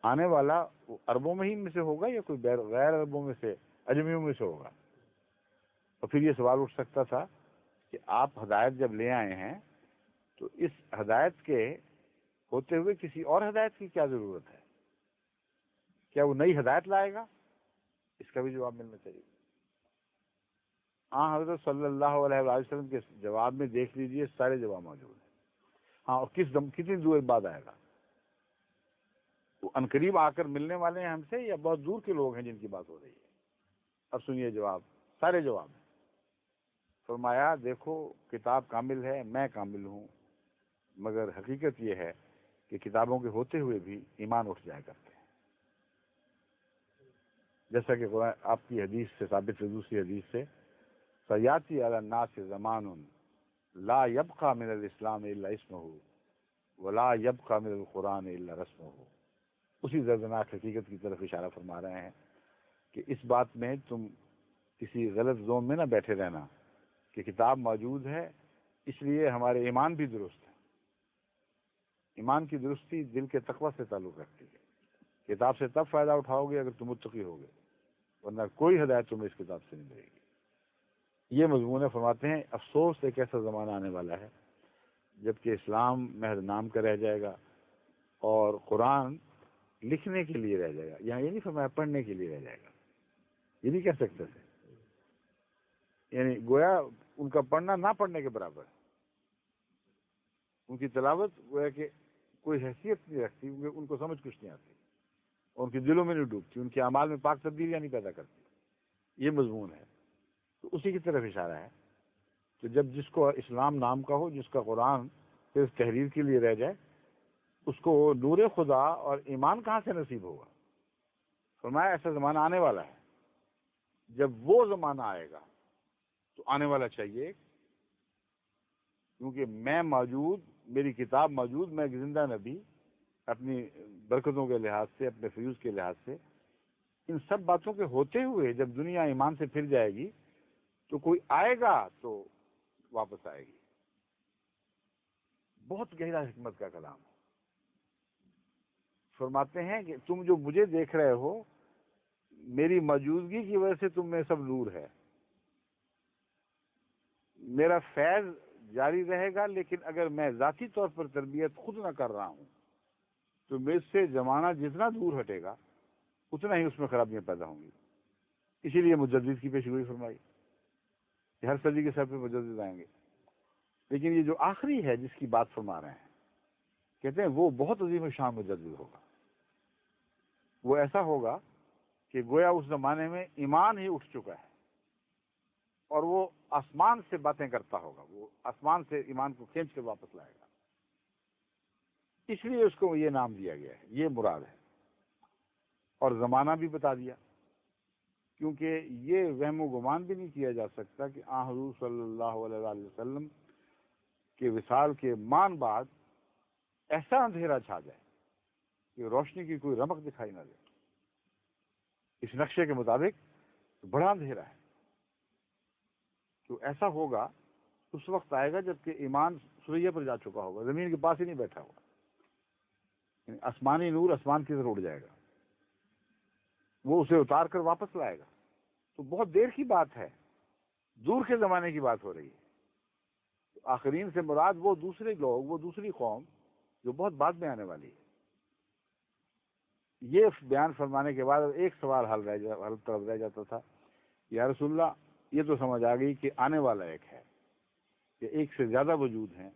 آنے والا عربوں میں ہی میں سے ہوگا یا کوئی غیر عربوں میں سے، اجمیوں میں سے ہوگا. اور پھر یہ سوال اٹھ سکتا تھا کہ آپ ہدایت جب لے آئے ہیں تو اس ہدایت کے ہوتے ہوئے کسی اور ہدایت کی کیا ضرورت ہے؟ کیا وہ نئی ہدایت لائے گا؟ اس کا بھی جواب ملنا چاہیے. ہاں حضرت صلی اللہ علیہ وسلم کے جواب میں دیکھ لیجئے سارے جواب موجود ہیں. ہاں، اور کتنی دور بعد آئے گا؟ وہ عنقریب آ کر ملنے والے ہیں ہم سے یا بہت دور کے لوگ ہیں جن کی بات ہو رہی ہے؟ اب سنیے جواب، سارے جواب ہیں. فرمایا دیکھو کتاب کامل ہے، میں کامل ہوں، مگر حقیقت یہ ہے کہ کتابوں کے ہوتے ہوئے بھی ایمان اٹھ جایا کرتے ہیں. جیسا کہ قرآن آپ کی حدیث سے ثابت ہے، دوسری حدیث سے، سیاتی علی الناس زمان لا یبقى من الاسلام الا اسمه ولا یبقى من القرآن الا رسمه. اسی دردناک حقیقت کی طرف اشارہ فرما رہے ہیں کہ اس بات میں تم کسی غلط زون میں نہ بیٹھے رہنا کہ کتاب موجود ہے اس لیے ہمارے ایمان بھی درست ہے. ایمان کی درستی دل کے تقوی سے تعلق رکھتی ہے. کتاب سے تب فائدہ اٹھاؤ گے اگر تم متقی ہوگے، ورنہ کوئی ہدایت تمہیں اس کتاب سے نہیں ملے گی. یہ مضمون فرماتے ہیں افسوس ایک ایسا زمانہ آنے والا ہے جبکہ اسلام محض نام کا رہ جائے گا اور قرآن لکھنے کے لیے رہ جائے گا. یہاں یہ نہیں فرمایا پڑھنے کے لیے رہ جائے گا، یہ نہیں کہہ سکتے تھے، یعنی گویا ان کا پڑھنا نہ پڑھنے کے برابر ہے. ان کی تلاوت وہ ہے کہ کوئی حیثیت نہیں رکھتی، ان کو سمجھ کچھ نہیں آتی، اور ان کے دلوں میں نہیں ڈوبتی، ان کے اعمال میں پاک تبدیلیاں نہیں پیدا کرتی. یہ مضمون ہے. تو اسی کی طرف اشارہ ہے. تو جب جس کو اسلام نام کا ہو، جس کا قرآن صرف تحریر کے لیے رہ جائے، اس کو نور خدا اور ایمان کہاں سے نصیب ہوگا؟ فرمایا ایسا زمانہ آنے والا ہے. جب وہ زمانہ آئے گا تو آنے والا چاہیے، کیونکہ میں موجود، میری کتاب موجود، میں زندہ نبی، اپنی برکتوں کے لحاظ سے، اپنے فیوز کے لحاظ سے، ان سب باتوں کے ہوتے ہوئے جب دنیا ایمان سے پھر جائے گی تو کوئی آئے گا تو واپس آئے گی. بہت گہرا حکمت کا کلام ہے. فرماتے ہیں کہ تم جو مجھے دیکھ رہے ہو، میری موجودگی کی وجہ سے تم میں سب نور ہے. میرا فیض جاری رہے گا، لیکن اگر میں ذاتی طور پر تربیت خود نہ کر رہا ہوں تو مجھ سے زمانہ جتنا دور ہٹے گا اتنا ہی اس میں خرابیاں پیدا ہوں گی. اسی لیے مجدد کی پیشگوئی فرمائی کہ ہر صدی کے سر پہ مجدد آئیں گے. لیکن یہ جو آخری ہے جس کی بات فرما رہے ہیں، کہتے ہیں وہ بہت عظیم شان مجدد ہوگا. وہ ایسا ہوگا کہ گویا اس زمانے میں ایمان ہی اٹھ چکا ہے اور وہ آسمان سے باتیں کرتا ہوگا، وہ آسمان سے ایمان کو کھینچ کے واپس لائے گا. اس لیے اس کو یہ نام دیا گیا ہے، یہ مراد ہے. اور زمانہ بھی بتا دیا، کیونکہ یہ وہم و گمان بھی نہیں کیا جا سکتا کہ آن حضور صلی اللہ علیہ وآلہ وسلم کے وصال کے مان بعد ایسا اندھیرا چھا جائے کہ روشنی کی کوئی رمق دکھائی نہ دے. اس نقشے کے مطابق بڑا اندھیرا ہے. تو ایسا ہوگا، اس وقت آئے گا جبکہ ایمان سریا پر جا چکا ہوگا، زمین کے پاس ہی نہیں بیٹھا ہوگا. یعنی آسمانی نور آسمان کی طرف اڑ جائے گا، وہ اسے اتار کر واپس لائے گا. تو بہت دیر کی بات ہے، دور کے زمانے کی بات ہو رہی ہے. آخرین سے مراد وہ دوسرے لوگ، وہ دوسری قوم جو بہت بعد میں آنے والی ہے. یہ بیان فرمانے کے بعد ایک سوال حل طرف رہ جاتا تھا، یا رسول اللہ یہ تو سمجھ آ گئی کہ آنے والا ایک ہے، کہ ایک سے زیادہ وجود ہیں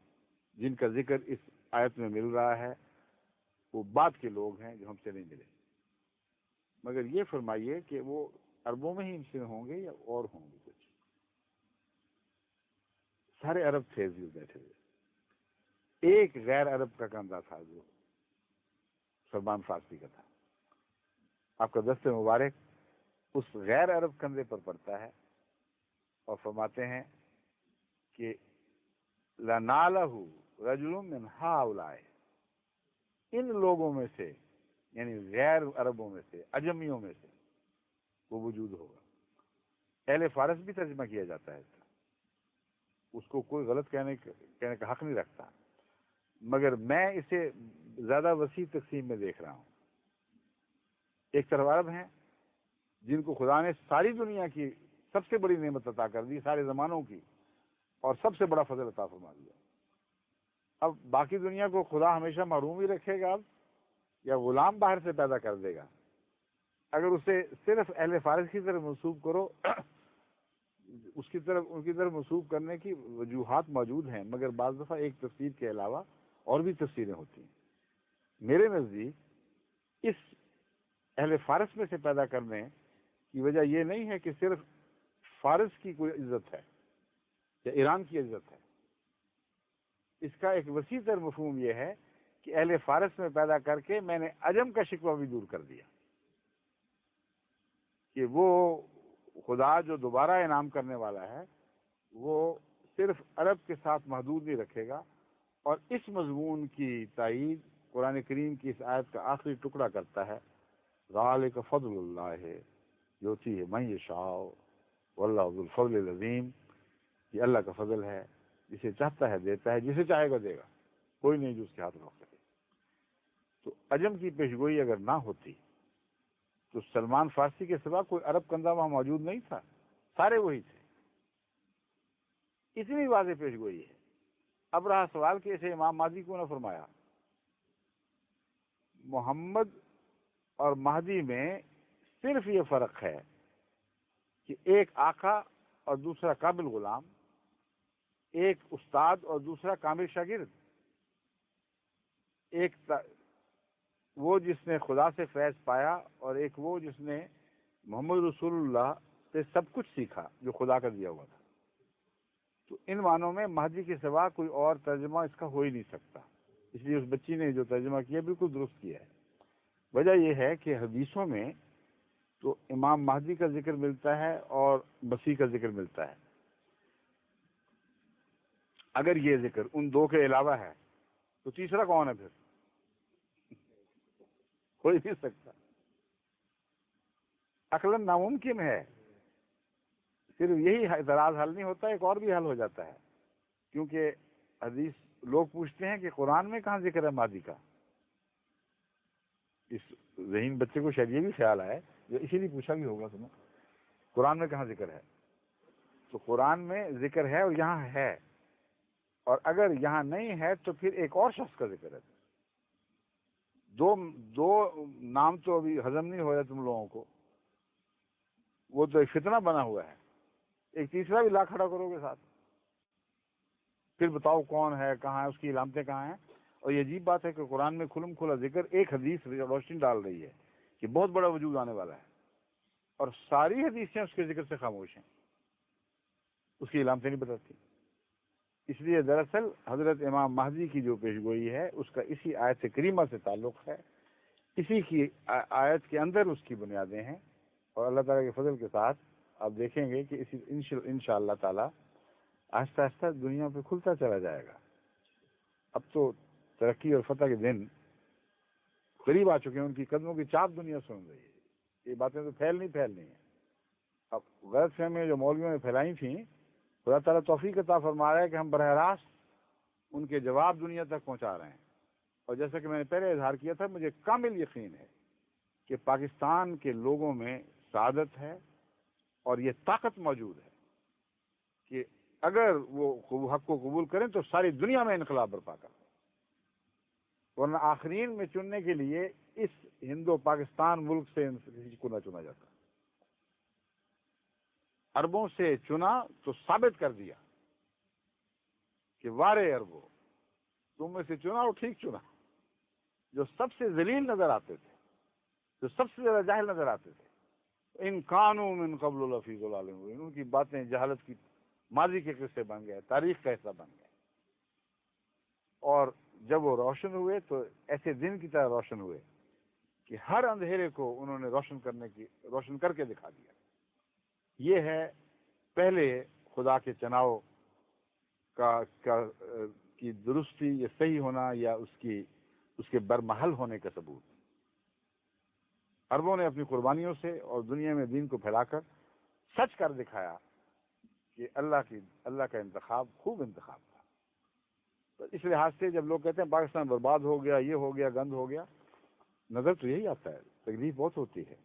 جن کا ذکر اس آیت میں مل رہا ہے، وہ بعد کے لوگ ہیں جو ہم سے نہیں ملے. مگر یہ فرمائیے کہ وہ عربوں میں ہی ان سے ہوں گے یا اور ہوں گے؟ کچھ سارے عرب تھے بیٹھے ہوئے. ایک غیر عرب کا کندھا تھا جو سلمان فارسی کا تھا. آپ کا دست مبارک اس غیر عرب کندھے پر پڑتا ہے اور فرماتے ہیں کہ لَنَالَهُ رَجُلٌ مِّنْ هَٰؤُلَاءِ، ان لوگوں میں سے، یعنی غیر عربوں میں سے، اجمیوں میں سے وہ وجود ہوگا. اہل فارس بھی ترجمہ کیا جاتا ہے، اس کو کوئی غلط کہنے کا حق نہیں رکھتا، مگر میں اسے زیادہ وسیع تقسیم میں دیکھ رہا ہوں. ایک طرف عرب ہیں جن کو خدا نے ساری دنیا کی سب سے بڑی نعمت عطا کر دی، سارے زمانوں کی، اور سب سے بڑا فضل عطا فرما دیا. اب باقی دنیا کو خدا ہمیشہ محروم ہی رکھے گا اب، یا غلام باہر سے پیدا کر دے گا؟ اگر اسے صرف اہل فارس کی طرف منسوب کرو، ان کی طرف منسوب کرنے کی وجوہات موجود ہیں، مگر بعض دفعہ ایک تفسیر کے علاوہ اور بھی تفسیریں ہوتی ہیں. میرے نزدیک اس اہل فارس میں سے پیدا کرنے کی وجہ یہ نہیں ہے کہ صرف فارس کی کوئی عزت ہے یا ایران کی عزت ہے. اس کا ایک وسیع تر مفہوم یہ ہے کہ اہل فارس میں پیدا کر کے میں نے عجم کا شکوہ بھی دور کر دیا کہ وہ خدا جو دوبارہ انعام کرنے والا ہے وہ صرف عرب کے ساتھ محدود نہیں رکھے گا. اور اس مضمون کی تائید قرآن کریم کی اس آیت کا آخری ٹکڑا کرتا ہے، ذالک فضل اللہ یؤتیہ من یشاء واللہ ذو الفضل العظیم. یہ اللہ کا فضل ہے، جسے چاہتا ہے دیتا ہے، جسے چاہے گا دے گا، کوئی نہیں جو اس کے ہاتھ روک سکے. تو عجم کی پیشگوئی اگر نہ ہوتی تو سلمان فارسی کے سوا کوئی عرب کندھا وہاں موجود نہیں تھا، سارے وہی تھے. اتنی واضح پیشگوئی ہے. اب رہا سوال کہ اسے امام مہدی کیوں نہ فرمایا؟ محمد اور مہدی میں صرف یہ فرق ہے کہ ایک آقا اور دوسرا کامل غلام، ایک استاد اور دوسرا کامل شاگرد. ایک وہ جس نے خدا سے فیض پایا، اور ایک وہ جس نے محمد رسول اللہ سے سب کچھ سیکھا جو خدا کا دیا ہوا تھا۔ تو ان معنوں میں مہدی کے سوا کوئی اور ترجمہ اس کا ہو ہی نہیں سکتا، اس لیے اس بچی نے جو ترجمہ کیا بالکل درست کیا ہے۔ وجہ یہ ہے کہ حدیثوں میں تو امام مہدی کا ذکر ملتا ہے اور مسیح کا ذکر ملتا ہے۔ اگر یہ ذکر ان دو کے علاوہ ہے تو تیسرا کون ہے؟ پھر ہو ہی نہیں سکتا، عقلاً ناممکن ہے۔ صرف یہی اعتراض حل نہیں ہوتا، ایک اور بھی حل ہو جاتا ہے، کیونکہ حدیث لوگ پوچھتے ہیں کہ قرآن میں کہاں ذکر ہے مہدی کا۔ اس ذہین بچے کو شاید یہ بھی خیال آئے، جو اسی لیے پوچھا بھی ہوگا تمہیں، قرآن میں کہاں ذکر ہے؟ تو قرآن میں ذکر ہے اور یہاں ہے، اور اگر یہاں نہیں ہے تو پھر ایک اور شخص کا ذکر ہے۔ دو نام تو ابھی ہضم نہیں ہو رہا تم لوگوں کو، وہ تو ایک فتنہ بنا ہوا ہے، ایک تیسرا بھی لا کھڑا کرو گے ساتھ، پھر بتاؤ کون ہے، کہاں ہے، اس کی علامتیں کہاں ہیں۔ اور یہ عجیب بات ہے کہ قرآن میں کھلم کھلا ذکر ایک حدیث روشنی ڈال رہی ہے کہ بہت بڑا وجود آنے والا ہے، اور ساری حدیثیں اس کے ذکر سے خاموش ہیں، اس کی علامتیں نہیں بتاتی۔ اس لیے دراصل حضرت امام مہدی کی جو پیشگوئی ہے اس کا اسی آیت کریمہ سے تعلق ہے، اسی کی آیت کے اندر اس کی بنیادیں ہیں، اور اللہ تعالیٰ کے فضل کے ساتھ آپ دیکھیں گے کہ اسی انشاء اللہ تعالیٰ آہستہ آہستہ دنیا پہ کھلتا چلا جائے گا۔ اب تو ترقی اور فتح کے دن قریب آ چکے ہیں، ان کی قدموں کی چاپ دنیا سن رہی ہے، یہ باتیں تو پھیلنی ہیں۔ اب غلط فہمیاں جو مولویوں نے پھیلائی تھیں، خدا تعالیٰ توفیق عطا فرما رہا ہے کہ ہم براہ راست ان کے جواب دنیا تک پہنچا رہے ہیں۔ اور جیسا کہ میں نے پہلے اظہار کیا تھا، مجھے کامل یقین ہے کہ پاکستان کے لوگوں میں سعادت ہے اور یہ طاقت موجود ہے کہ اگر وہ حق کو قبول کریں تو ساری دنیا میں انقلاب برپا کر، ورنہ آخرین میں چننے کے لیے اس ہندو پاکستان ملک سے کسی کو نہ چنا جاتا۔ عربوں سے چنا تو ثابت کر دیا کہ وارے عربوں، تم میں سے چنا اور ٹھیک چنا۔ جو سب سے ذلیل نظر آتے تھے، جو سب سے زیادہ جاہل نظر آتے تھے، ان کانوا من قبل لفی ضلال مبین، ان کی باتیں جہالت کی ماضی کے قصے بن گئے، تاریخ کا حصہ بن گئے، اور جب وہ روشن ہوئے تو ایسے دن کی طرح روشن ہوئے کہ ہر اندھیرے کو انہوں نے روشن کر کے دکھا دیا۔ یہ ہے پہلے خدا کے چناؤ کی درستی، یہ صحیح ہونا یا اس کے برمحل ہونے کا ثبوت۔ عربوں نے اپنی قربانیوں سے اور دنیا میں دین کو پھیلا کر سچ کر دکھایا کہ اللہ کا انتخاب خوب انتخاب تھا۔ تو اس لحاظ سے جب لوگ کہتے ہیں پاکستان برباد ہو گیا، یہ ہو گیا، گند ہو گیا، نظر تو یہی آتا ہے، تکلیف بہت ہوتی ہے،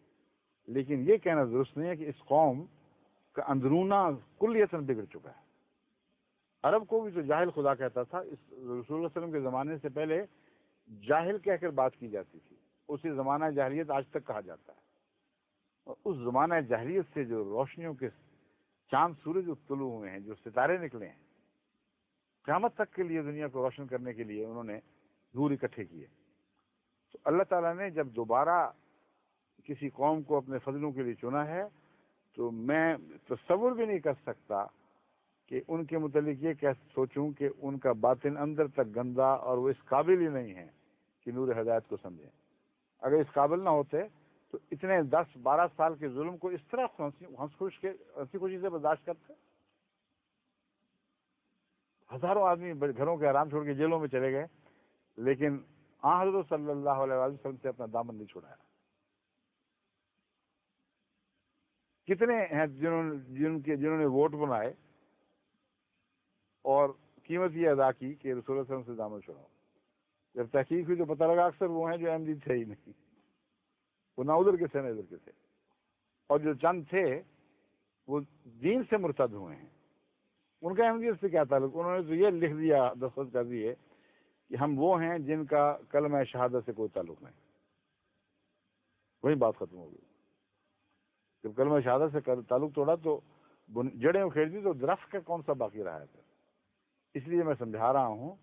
لیکن یہ کہنا درست نہیں ہے کہ اس قوم کا اندرونہ کلیتاً بگڑ چکا ہے۔ عرب کو بھی تو جاہل خدا کہتا تھا، اس رسول اللہ صلی اللہ علیہ وسلم کے زمانے سے پہلے جاہل کہہ کر بات کی جاتی تھی، اسی زمانہ جاہلیت آج تک کہا جاتا ہے۔ اور اس زمانہ جاہلیت سے جو روشنیوں کے چاند سورج طلوع ہوئے ہیں، جو ستارے نکلے ہیں، قیامت تک کے لیے دنیا کو روشن کرنے کے لیے انہوں نے نور اکٹھے کیے۔ تو اللہ تعالیٰ نے جب دوبارہ کسی قوم کو اپنے فضلوں کے لیے چنا ہے تو میں تصور بھی نہیں کر سکتا کہ ان کے متعلق یہ سوچوں کہ ان کا باطن اندر تک گندا اور وہ اس قابل ہی نہیں ہے کہ نور ہدایت کو سمجھیں۔ اگر اس قابل نہ ہوتے تو اتنے 10-12 سال کے ظلم کو اس طرح ہنسی خوشی سے برداشت کرتے۔ ہزاروں آدمی گھروں کے آرام چھوڑ کے جیلوں میں چلے گئے، لیکن حضرت صلی اللہ علیہ وسلم سے اپنا دامن نہیں چھڑایا۔ کتنے ہیں جنہوں نے ووٹ بنائے اور قیمت یہ ادا کی کہ رسول اللہ صلی اللہ علیہ وسلم سے دامن چھڑاؤ۔ جب تحقیق ہوئی تو پتہ لگا اکثر وہ ہیں جو احمدی تھے ہی نہیں، وہ نہ ادھر کے تھے نہ ادھر کے تھے، اور جو چند تھے وہ دین سے مرتد ہوئے ہیں۔ ان کا احمدیت سے کیا تعلق؟ انہوں نے تو یہ لکھ دیا، دستخط کر دیے کہ ہم وہ ہیں جن کا کلمہ شہادت سے کوئی تعلق نہیں۔ وہی بات ختم ہو گئی۔ جب کلمہ شہادت سے تعلق توڑا تو جڑیں اکھیڑ دی تو درخت کا کون سا باقی رہا ہے پھر؟ اس لیے میں سمجھا رہا ہوں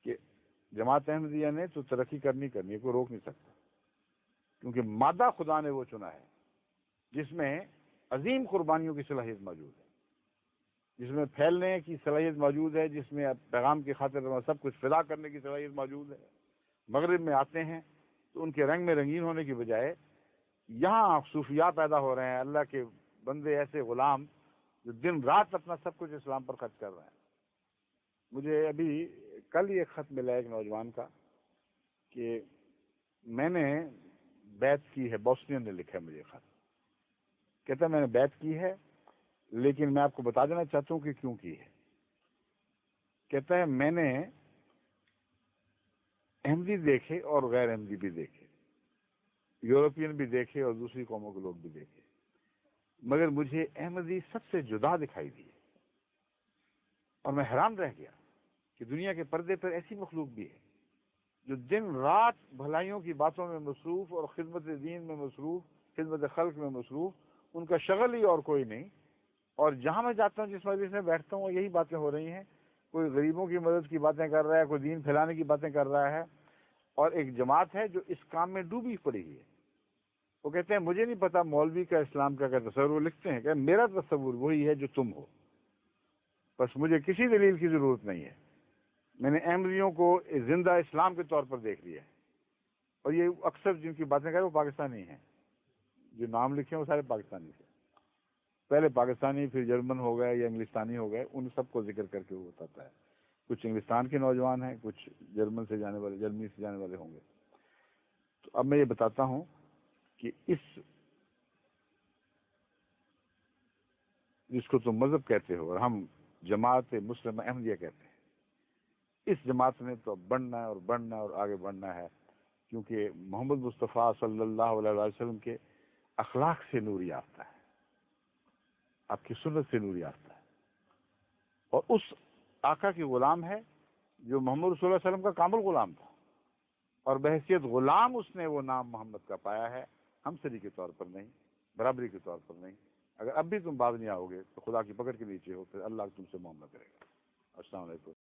کہ جماعت احمدیہ نے تو ترقی کرنی ہے، کوئی روک نہیں سکتا، کیونکہ مادہ خدا نے وہ چنا ہے جس میں عظیم قربانیوں کی صلاحیت موجود ہے، جس میں پھیلنے کی صلاحیت موجود ہے، جس میں پیغام کی خاطر سب کچھ فدا کرنے کی صلاحیت موجود ہے۔ مغرب میں آتے ہیں تو ان کے رنگ میں رنگین ہونے کی بجائے یہاں صوفیاء پیدا ہو رہے ہیں، اللہ کے بندے ایسے غلام جو دن رات اپنا سب کچھ اسلام پر خرچ کر رہے ہیں۔ مجھے ابھی کل ہی ایک خط ملا ایک نوجوان کا کہ میں نے بیعت کی ہے، بوسنین نے لکھا ہے مجھے خط، کہتا ہے میں نے بیعت کی ہے لیکن میں آپ کو بتا دینا چاہتا ہوں کہ کیوں کی ہے۔ کہتا ہے میں نے احمدی دیکھے اور غیر احمدی بھی دیکھے، یورپین بھی دیکھے اور دوسری قوموں کے لوگ بھی دیکھے، مگر مجھے احمدی سب سے جدا دکھائی دی اور میں حیران رہ گیا کہ دنیا کے پردے پر ایسی مخلوق بھی ہے جو دن رات بھلائیوں کی باتوں میں مصروف اور خدمت دین میں مصروف، خدمت خلق میں مصروف، ان کا شغل ہی اور کوئی نہیں، اور جہاں میں جاتا ہوں جس مجلس میں بیٹھتا ہوں یہی باتیں ہو رہی ہیں، کوئی غریبوں کی مدد کی باتیں کر رہا ہے، کوئی دین پھیلانے کی باتیں کر رہا ہے، اور ایک جماعت ہے جو اس کام میں ڈوبی پڑی ہے۔ وہ کہتے ہیں مجھے نہیں پتا مولوی کا اسلام کا تصور، وہ لکھتے ہیں کہ میرا تصور وہی ہے جو تم ہو، بس مجھے کسی دلیل کی ضرورت نہیں ہے، میں نے احمدیوں کو زندہ اسلام کے طور پر دیکھ لیا ہے، اور یہ اکثر جن کی باتیں کریں وہ پاکستانی ہیں، جو نام لکھے ہیں وہ سارے پاکستانی تھے، پہلے پاکستانی پھر جرمن ہو گئے یا انگلستانی ہو گئے، ان سب کو ذکر کر کے وہ بتاتا ہے، کچھ انگلستان کے نوجوان ہیں، کچھ جرمن سے جانے والے، جرمنی سے جانے والے ہوں گے۔ تو اب میں یہ بتاتا ہوں کہ اس جس کو تم مذہب کہتے ہو اور ہم جماعت مسلمہ احمدیہ کہتے ہیں، اس جماعت نے تو بڑھنا ہے اور بڑھنا ہے اور آگے بڑھنا ہے، کیونکہ محمد مصطفیٰ صلی اللہ علیہ وسلم کے اخلاق سے نور یافتہ ہے، آپ کی سنت سے نور یافتہ ہے، اور اس آقا کی غلام ہے جو محمد صلی اللہ علیہ وسلم کا کامل غلام تھا، اور بحیثیت غلام اس نے وہ نام محمد کا پایا ہے، ہم سری کے طور پر نہیں، برابری کے طور پر نہیں۔ اگر اب بھی تم باز نہیں آؤ گے تو خدا کی پکڑ کے نیچے ہو، پھر اللہ تم سے معاملہ کرے گا۔ السلام علیکم۔